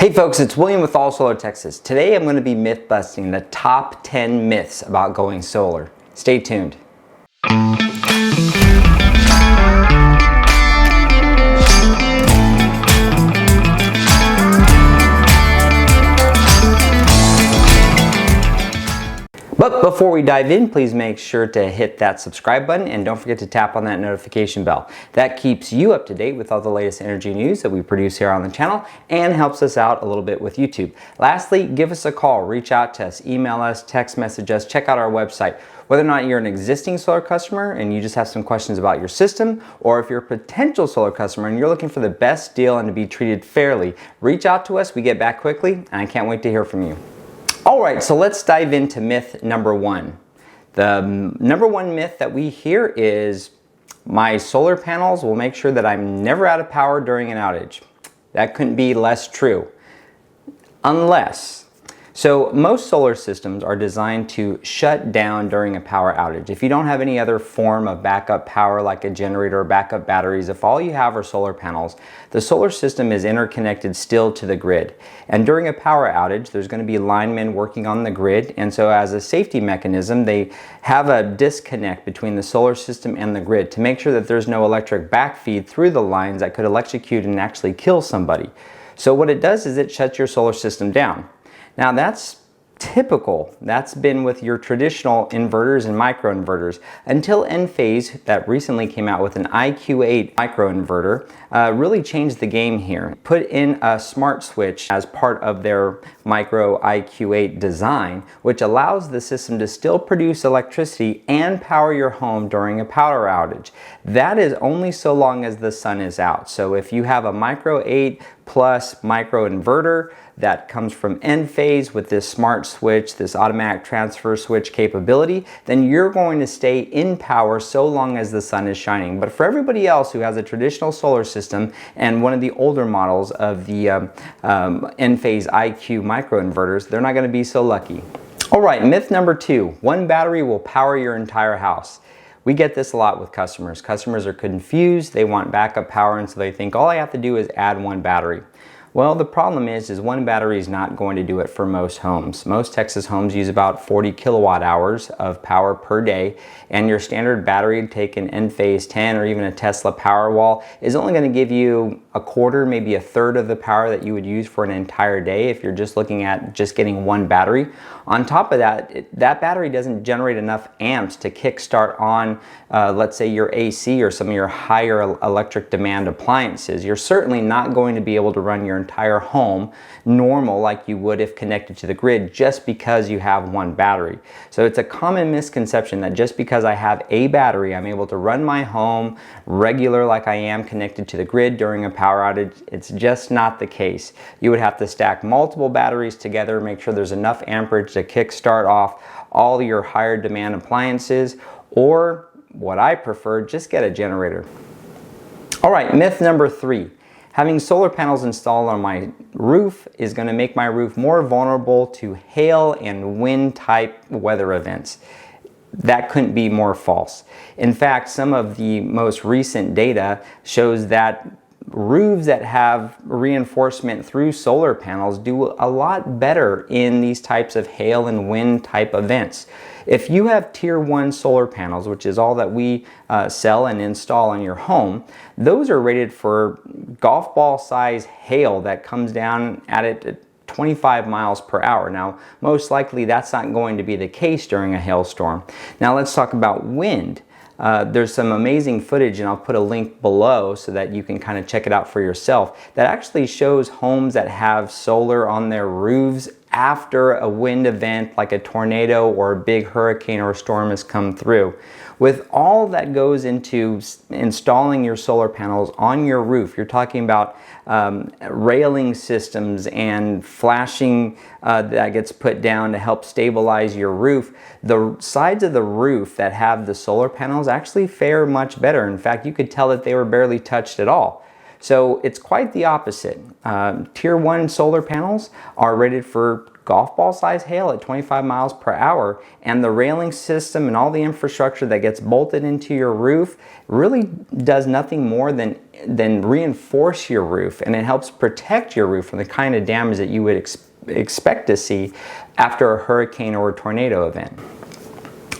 Hey folks, it's William with All Solar Texas. Today I'm going to be myth busting the top 10 myths about going solar. Stay tuned. But before we dive in, please make sure to hit that subscribe button and don't forget to tap on that notification bell. That keeps you up to date with all the latest energy news that we produce here on the channel and helps us out a little bit with YouTube. Lastly, give us a call, reach out to us, email us, text message us, check out our website. Whether or not you're an existing solar customer and you just have some questions about your system, or if you're a potential solar customer and you're looking for the best deal and to be treated fairly, reach out to us. We get back quickly and I can't wait to hear from you. All right, so let's dive into myth number one. The number one myth that we hear is my solar panels will make sure that I'm never out of power during an outage. That couldn't be less true. So most solar systems are designed to shut down during a power outage. If you don't have any other form of backup power like a generator or backup batteries, if all you have are solar panels, the solar system is interconnected still to the grid. And during a power outage, there's going to be linemen working on the grid. And so as a safety mechanism, they have a disconnect between the solar system and the grid to make sure that there's no electric backfeed through the lines that could electrocute and actually kill somebody. So what it does is it shuts your solar system down. Now that's typical. That's been with your traditional inverters and microinverters until Enphase, that recently came out with an IQ8 microinverter, really changed the game here. Put in a smart switch as part of their micro IQ8 design, which allows the system to still produce electricity and power your home during a power outage. That is only so long as the sun is out. So if you have a Micro 8 Plus microinverter that comes from Enphase with this smart switch, this automatic transfer switch capability, then you're going to stay in power so long as the sun is shining. But for everybody else who has a traditional solar system and one of the older models of the Enphase IQ microinverters, they're not going to be so lucky. All right, myth number two, one battery will power your entire house. We get this a lot with customers. Customers are confused, they want backup power, and so they think all I have to do is add one battery. Well, the problem is one battery is not going to do it for most homes. Most Texas homes use about 40 kilowatt hours of power per day, and your standard battery, take an Enphase 10 or even a Tesla Powerwall, is only going to give you a quarter, maybe a third of the power that you would use for an entire day if you're just looking at just getting one battery. On top of that, that battery doesn't generate enough amps to kickstart on, let's say, your AC or some of your higher electric demand appliances. You're certainly not going to be able to run your entire home normal like you would if connected to the grid just because you have one battery. So it's a common misconception that just because I have a battery, I'm able to run my home regular like I am connected to the grid during a power outage. It's just not the case. You would have to stack multiple batteries together, make sure there's enough amperage to kickstart off all your higher demand appliances, or what I prefer, just get a generator. All right, myth number three. Having solar panels installed on my roof is going to make my roof more vulnerable to hail and wind type weather events. That couldn't be more false. In fact, some of the most recent data shows that roofs that have reinforcement through solar panels do a lot better in these types of hail and wind type events. If you have tier 1 solar panels, which is all that we sell and install in your home, those are rated for golf ball size hail that comes down at it at 25 miles per hour. Now, most likely that's not going to be the case during a hailstorm. Now let's talk about wind. There's some amazing footage, and I'll put a link below so that you can kind of check it out for yourself, that actually shows homes that have solar on their roofs after a wind event like a tornado or a big hurricane or a storm has come through. With all that goes into installing your solar panels on your roof, you're talking about railing systems and flashing that gets put down to help stabilize your roof. The sides of the roof that have the solar panels actually fare much better. In fact, you could tell that they were barely touched at all. So it's quite the opposite. Tier 1 solar panels are rated for golf ball size hail at 25 miles per hour, and the railing system and all the infrastructure that gets bolted into your roof really does nothing more than reinforce your roof, and it helps protect your roof from the kind of damage that you would expect to see after a hurricane or a tornado event.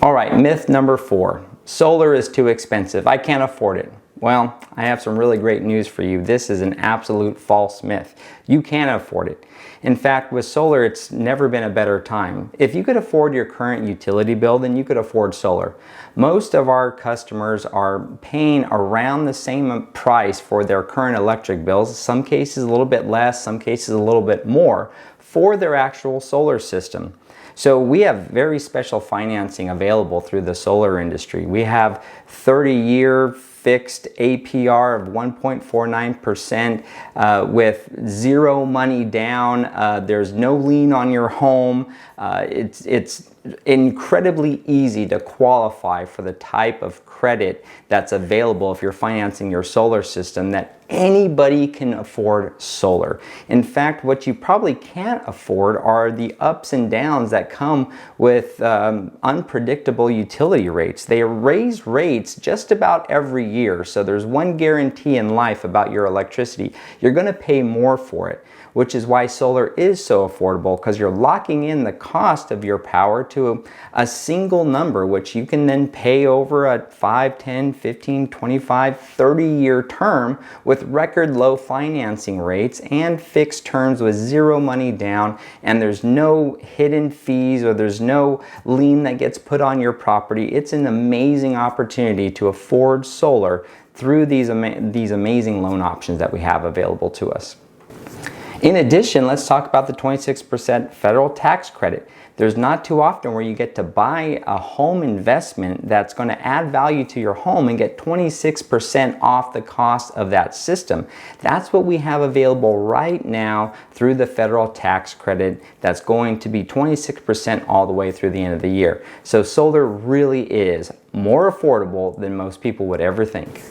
All right, myth number 4. Solar is too expensive. I can't afford it. Well, I have some really great news for you. This is an absolute false myth. You can afford it. In fact, with solar, it's never been a better time. If you could afford your current utility bill, then you could afford solar. Most of our customers are paying around the same price for their current electric bills, some cases a little bit less, some cases a little bit more, for their actual solar system. So we have very special financing available through the solar industry. We have 30-year fixed APR of 1.49% with zero money down. There's no lien on your home. It's incredibly easy to qualify for the type of credit that's available if you're financing your solar system, that anybody can afford solar. In fact, what you probably can't afford are the ups and downs that come with unpredictable utility rates. They raise rates just about every year, so there's one guarantee in life about your electricity: you're going to pay more for it, which is why solar is so affordable, because you're locking in the cost of your power to a single number, which you can then pay over a 5, 10, 15, 25, 30-year term with record low financing rates and fixed terms with zero money down, and there's no hidden fees or there's no lien that gets put on your property. It's an amazing opportunity to afford solar through these amazing loan options that we have available to us. In addition, let's talk about the 26% federal tax credit. There's not too often where you get to buy a home investment that's going to add value to your home and get 26% off the cost of that system. That's what we have available right now through the federal tax credit. That's going to be 26% all the way through the end of the year. So solar really is more affordable than most people would ever think.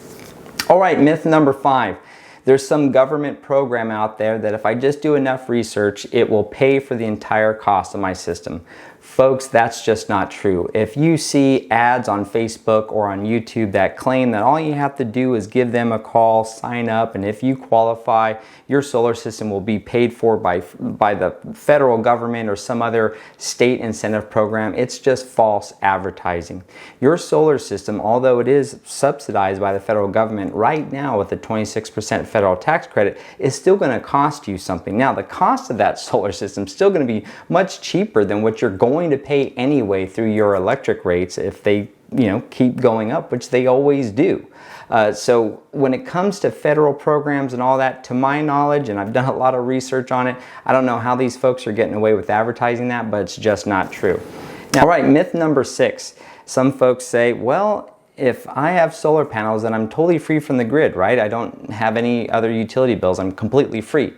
All right, myth number 5. There's some government program out there that if I just do enough research, it will pay for the entire cost of my system. Folks, that's just not true. If you see ads on Facebook or on YouTube that claim that all you have to do is give them a call, sign up, and if you qualify, your solar system will be paid for by the federal government or some other state incentive program, it's just false advertising. Your solar system, although it is subsidized by the federal government right now with the 26% federal tax credit, is still going to cost you something. Now, the cost of that solar system is still going to be much cheaper than what you're going to pay anyway through your electric rates if they keep going up, which they always do. So when it comes to federal programs and all that, to my knowledge, and I've done a lot of research on it, I don't know how these folks are getting away with advertising that, but it's just not true. Now, all right, myth number 6. Some folks say, well, if I have solar panels, then I'm totally free from the grid, right? I don't have any other utility bills. I'm completely free.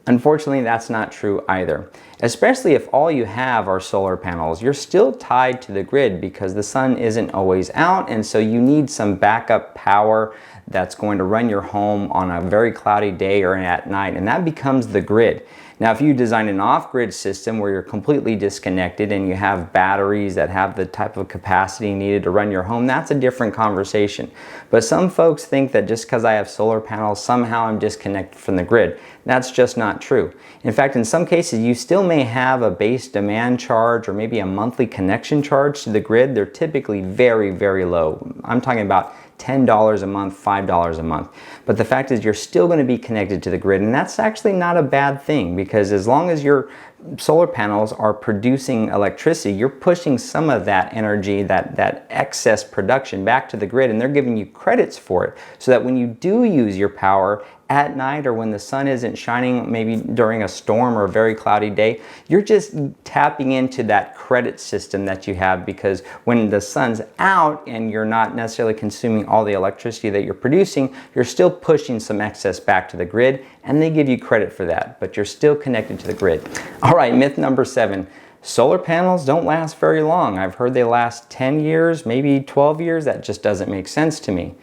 Unfortunately, that's not true either. Especially if all you have are solar panels, you're still tied to the grid because the sun isn't always out, and so you need some backup power that's going to run your home on a very cloudy day or at night, and that becomes the grid. Now, if you design an off-grid system where you're completely disconnected and you have batteries that have the type of capacity needed to run your home, that's a different conversation. But some folks think that just because I have solar panels, somehow I'm disconnected from the grid. That's just not true. In fact, in some cases, you still may have a base demand charge or maybe a monthly connection charge to the grid. They're typically very, very low. I'm talking about $10 a month, $5 a month. But the fact is you're still going to be connected to the grid, and that's actually not a bad thing, because as long as your solar panels are producing electricity, you're pushing some of that energy, that excess production back to the grid, and they're giving you credits for it, so that when you do use your power at night or when the sun isn't shining, maybe during a storm or a very cloudy day, you're just tapping into that credit system that you have, because when the sun's out and you're not necessarily consuming all the electricity that you're producing, you're still pushing some excess back to the grid, and they give you credit for that, but you're still connected to the grid. All right, myth number 7. Solar panels don't last very long. I've heard they last 10 years, maybe 12 years. That just doesn't make sense to me.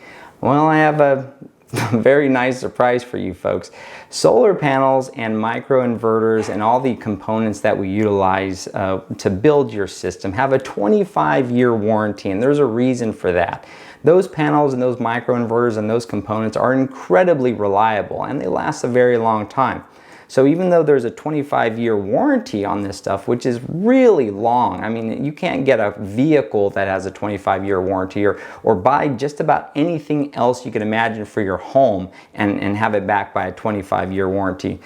Well, I have a Very nice surprise for you folks. Solar panels and microinverters and all the components that we utilize to build your system have a 25-year warranty, and there's a reason for that. Those panels and those microinverters and those components are incredibly reliable, and they last a very long time. So even though there's a 25-year warranty on this stuff, which is really long, I mean, you can't get a vehicle that has a 25-year warranty or buy just about anything else you can imagine for your home and have it backed by a 25-year warranty.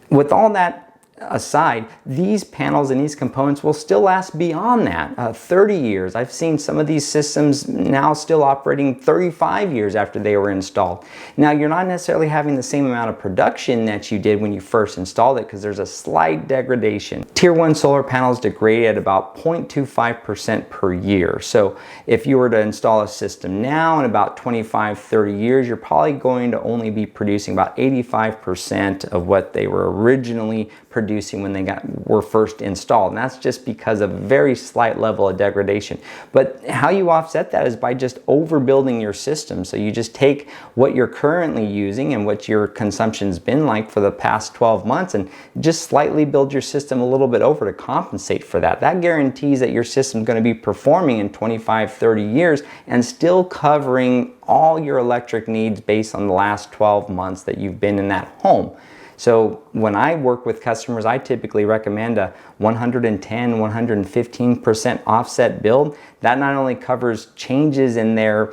With all that aside, these panels and these components will still last beyond that, 30 years. I've seen some of these systems now still operating 35 years after they were installed. Now, you're not necessarily having the same amount of production that you did when you first installed it because there's a slight degradation. Tier 1 solar panels degrade at about 0.25% per year. So if you were to install a system now in about 25, 30 years, you're probably going to only be producing about 85% of what they were originally producing when they were first installed, and that's just because of a very slight level of degradation. But how you offset that is by just overbuilding your system. So you just take what you're currently using and what your consumption's been like for the past 12 months and just slightly build your system a little bit over to compensate for that. That guarantees that your system's going to be performing in 25, 30 years and still covering all your electric needs based on the last 12 months that you've been in that home. So when I work with customers, I typically recommend a 110, 115% offset build. That not only covers changes in their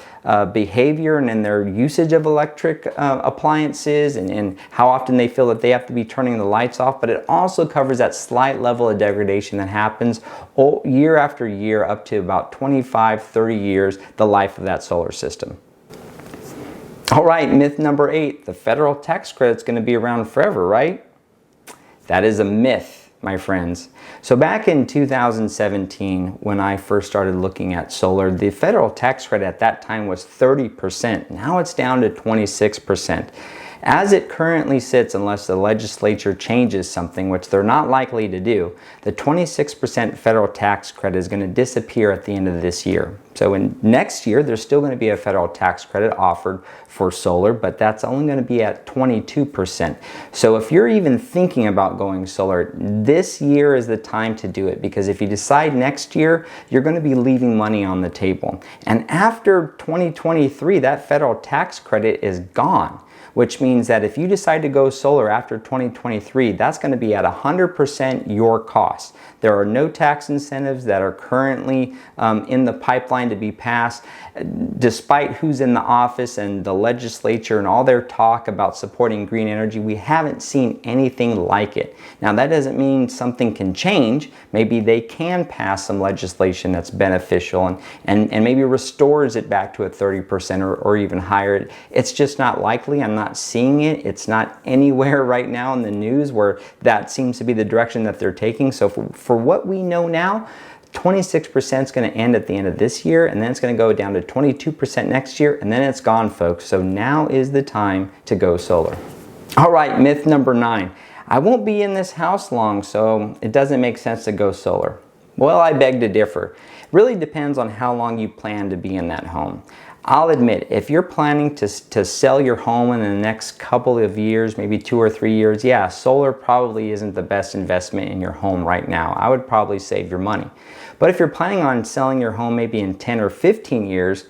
behavior and in their usage of electric appliances and how often they feel that they have to be turning the lights off, but it also covers that slight level of degradation that happens year after year up to about 25, 30 years, the life of that solar system. All right, myth number 8, the federal tax credit's going to be around forever, right? That is a myth, my friends. So back in 2017, when I first started looking at solar, the federal tax credit at that time was 30%. Now it's down to 26%. As it currently sits, unless the legislature changes something, which they're not likely to do, the 26% federal tax credit is going to disappear at the end of this year. So in next year, there's still going to be a federal tax credit offered for solar, but that's only going to be at 22%. So if you're even thinking about going solar, this year is the time to do it, because if you decide next year, you're going to be leaving money on the table. And after 2023, that federal tax credit is gone, which means that if you decide to go solar after 2023, that's going to be at 100% your cost. There are no tax incentives that are currently in the pipeline to be passed. Despite who's in the office and the legislature and all their talk about supporting green energy, we haven't seen anything like it. Now, that doesn't mean something can change. Maybe they can pass some legislation that's beneficial and maybe restores it back to a 30% or even higher. It's just not likely. I'm not seeing it. It's not anywhere right now in the news where that seems to be the direction that they're taking. So for what we know now, 26% is going to end at the end of this year, and then it's going to go down to 22% next year, and then it's gone, folks. So now is the time to go solar. All right, myth number 9. I won't be in this house long, so it doesn't make sense to go solar. Well, I beg to differ. It really depends on how long you plan to be in that home. I'll admit, if you're planning to sell your home in the next couple of years, maybe 2 or 3 years, yeah, solar probably isn't the best investment in your home right now. I would probably save your money. But if you're planning on selling your home maybe in 10 or 15 years,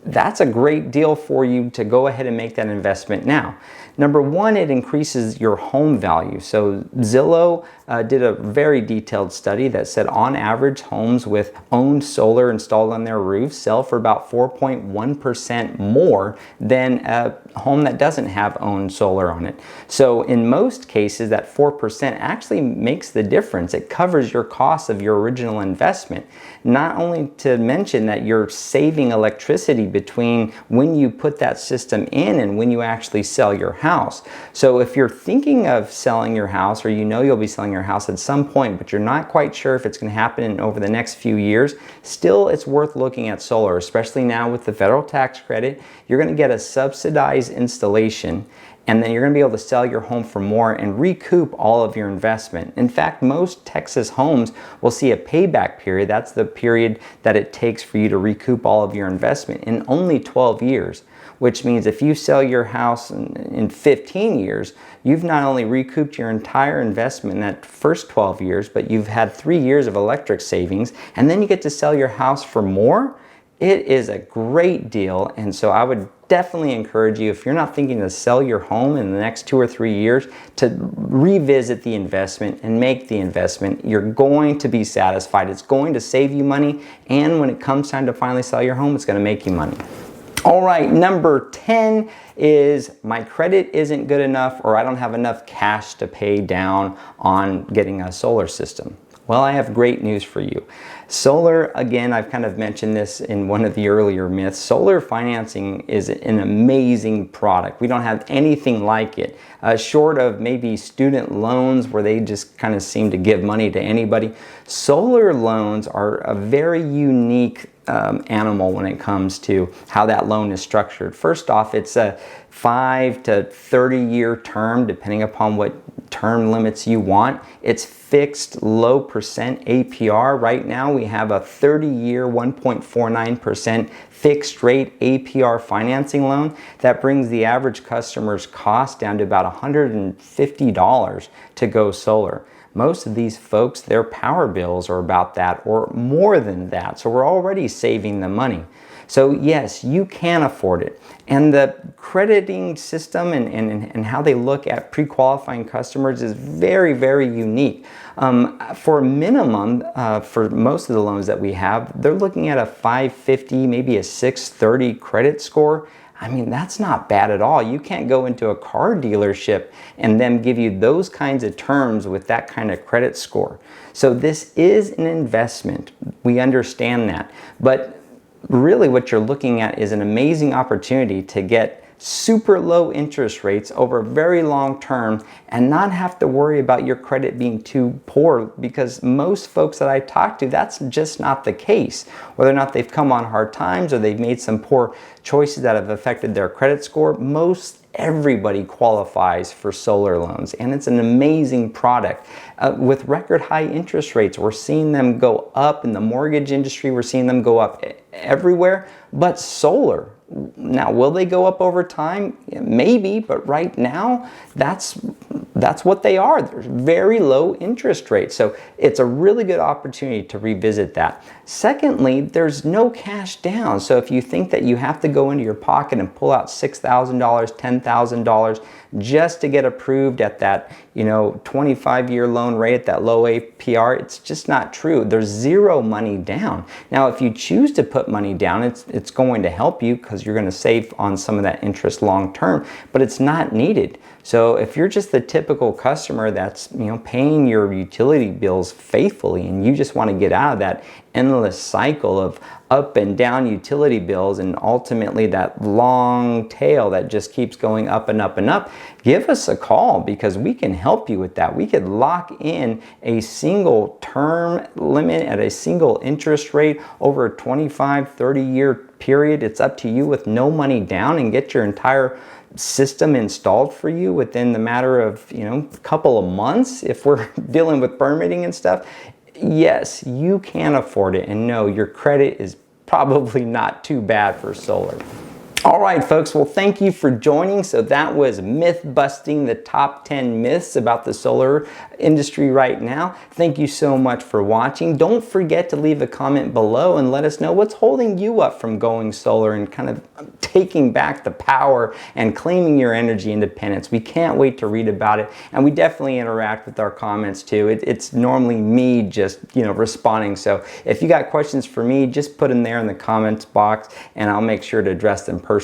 that's a great deal for you to go ahead and make that investment now. Number one, it increases your home value. So Zillow did a very detailed study that said on average homes with owned solar installed on their roofs sell for about 4.1% more than a home that doesn't have owned solar on it. So in most cases, that 4% actually makes the difference. It covers your cost of your original investment. Not only to mention that you're saving electricity between when you put that system in and when you actually sell your house. So if you're thinking of selling your house, or you know you'll be selling your house at some point, but you're not quite sure if it's going to happen over the next few years, still it's worth looking at solar, especially now with the federal tax credit. You're going to get a subsidized installation, and then you're going to be able to sell your home for more and recoup all of your investment. In fact, most Texas homes will see a payback period. That's the period that it takes for you to recoup all of your investment in only 12 years. which means if you sell your house in 15 years, you've not only recouped your entire investment in that first 12 years, but you've had 3 years of electric savings, and then you get to sell your house for more. It is a great deal, and so I would definitely encourage you, if you're not thinking to sell your home in the next 2 or 3 years, to revisit the investment and make the investment. You're going to be satisfied. It's going to save you money, and when it comes time to finally sell your home, it's going to make you money. All right, number 10 is my credit isn't good enough, or I don't have enough cash to pay down on getting a solar system. Well, I have great news for you. Solar, again, I've kind of mentioned this in one of the earlier myths. Solar financing is an amazing product. We don't have anything like it, short of maybe student loans where they just kind of seem to give money to anybody. Solar loans are a very unique animal when it comes to how that loan is structured. First off, it's a 5 to 30 year term, depending upon what term limits you want. It's fixed low percent APR. Right now we have a 30-year 1.49% fixed rate APR financing loan that brings the average customer's cost down to about $150 to go solar. Most of these folks, their power bills are about that or more than that. So we're already saving them money. So yes, you can afford it. And the crediting system and how they look at pre-qualifying customers is very, very unique. For a minimum, for most of the loans that we have, they're looking at a 550, maybe a 630 credit score. I mean, that's not bad at all. You can't go into a car dealership and them give you those kinds of terms with that kind of credit score. So this is an investment. We understand that. But really what you're looking at is an amazing opportunity to get super low interest rates over a very long term and not have to worry about your credit being too poor, because most folks that I talk to, that's just not the case. Whether or not they've come on hard times or they've made some poor choices that have affected their credit score, most everybody qualifies for solar loans, and it's an amazing product. With record high interest rates, we're seeing them go up in the mortgage industry, we're seeing them go up everywhere, but solar. Now, will they go up over time? Maybe, but right now, that's what they are. There's very low interest rates. So it's a really good opportunity to revisit that. Secondly, there's no cash down. So if you think that you have to go into your pocket and pull out $6,000, $10,000 just to get approved at that, 25-year loan rate at that low APR, it's just not true. There's zero money down. Now, if you choose to put money down, it's going to help you because you're going to save on some of that interest long term, but it's not needed. So if you're just the typical customer that's paying your utility bills faithfully and you just want to get out of that endless cycle of up and down utility bills and ultimately that long tail that just keeps going up and up and up, give us a call because we can help you with that. We could lock in a single term limit at a single interest rate over a 25, 30-year period. It's up to you with no money down, and get your entire system installed for you within the matter of a couple of months if we're dealing with permitting and stuff. Yes, you can afford it, and no, your credit is probably not too bad for solar. All right, folks, well, thank you for joining. So that was myth busting, the top 10 myths about the solar industry right now. Thank you so much for watching. Don't forget to leave a comment below and let us know what's holding you up from going solar and kind of taking back the power and claiming your energy independence. We can't wait to read about it, and we definitely interact with our comments too. It's normally me just responding. So if you got questions for me, just put them there in the comments box and I'll make sure to address them personally.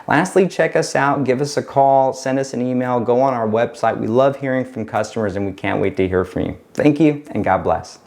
Lastly, check us out, give us a call, send us an email, go on our website. We love hearing from customers and we can't wait to hear from you. Thank you and God bless.